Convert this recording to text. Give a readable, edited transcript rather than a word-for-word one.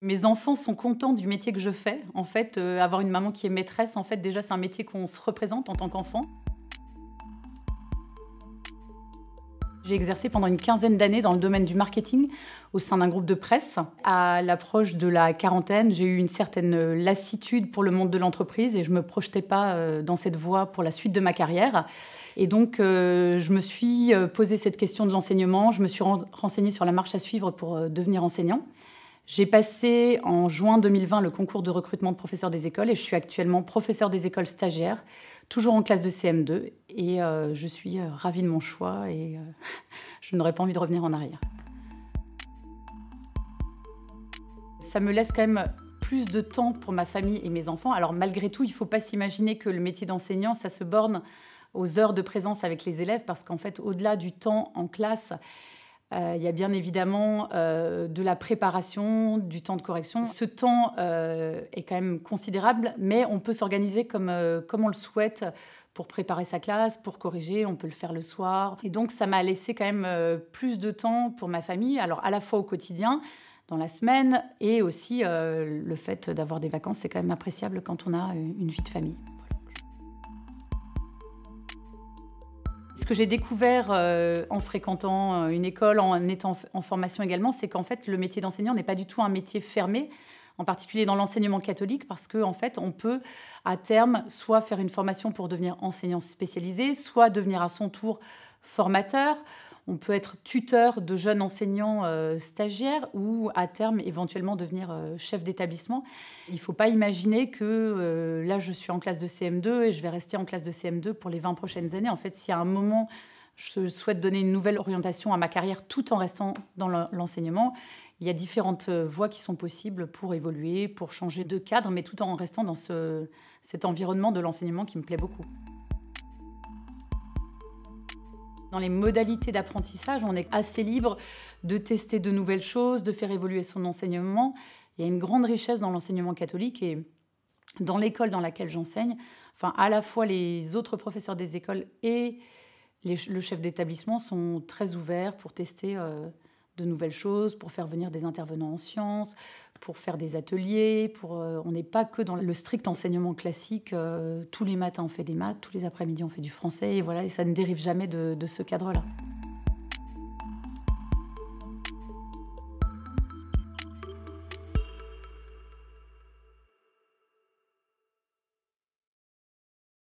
Mes enfants sont contents du métier que je fais. En fait, avoir une maman qui est maîtresse, en fait, déjà, c'est un métier qu'on se représente en tant qu'enfant. J'ai exercé pendant une quinzaine d'années dans le domaine du marketing au sein d'un groupe de presse. À l'approche de la quarantaine, j'ai eu une certaine lassitude pour le monde de l'entreprise et je ne me projetais pas dans cette voie pour la suite de ma carrière. Et donc, je me suis posé cette question de l'enseignement. Je me suis renseignée sur la marche à suivre pour devenir enseignant. J'ai passé en juin 2020 le concours de recrutement de professeurs des écoles et je suis actuellement professeure des écoles stagiaires, toujours en classe de CM2. Et je suis ravie de mon choix et je n'aurais pas envie de revenir en arrière. Ça me laisse quand même plus de temps pour ma famille et mes enfants. Alors malgré tout, il ne faut pas s'imaginer que le métier d'enseignant, ça se borne aux heures de présence avec les élèves parce qu'en fait, au-delà du temps en classe, il y a bien évidemment de la préparation, du temps de correction. Ce temps est quand même considérable, mais on peut s'organiser comme on le souhaite pour préparer sa classe, pour corriger, on peut le faire le soir. Et donc ça m'a laissé quand même plus de temps pour ma famille, alors à la fois au quotidien, dans la semaine, et aussi le fait d'avoir des vacances, c'est quand même appréciable quand on a une vie de famille. Ce que j'ai découvert en fréquentant une école, en étant en formation également, c'est qu'en fait, le métier d'enseignant n'est pas du tout un métier fermé, en particulier dans l'enseignement catholique, parce qu'en fait, on peut à terme soit faire une formation pour devenir enseignant spécialisé, soit devenir à son tour formateur. On peut être tuteur de jeunes enseignants stagiaires ou à terme éventuellement devenir chef d'établissement. Il ne faut pas imaginer que là je suis en classe de CM2 et je vais rester en classe de CM2 pour les 20 prochaines années. En fait, si à un moment je souhaite donner une nouvelle orientation à ma carrière tout en restant dans l'enseignement, il y a différentes voies qui sont possibles pour évoluer, pour changer de cadre, mais tout en restant dans cet environnement de l'enseignement qui me plaît beaucoup. Dans les modalités d'apprentissage, on est assez libre de tester de nouvelles choses, de faire évoluer son enseignement. Il y a une grande richesse dans l'enseignement catholique et dans l'école dans laquelle j'enseigne, enfin, à la fois les autres professeurs des écoles et le chef d'établissement sont très ouverts pour tester de nouvelles choses, pour faire venir des intervenants en sciences, pour faire des ateliers. On n'est pas que dans le strict enseignement classique. Tous les matins, on fait des maths, tous les après-midi, on fait du français. Et voilà, et ça ne dérive jamais de ce cadre-là.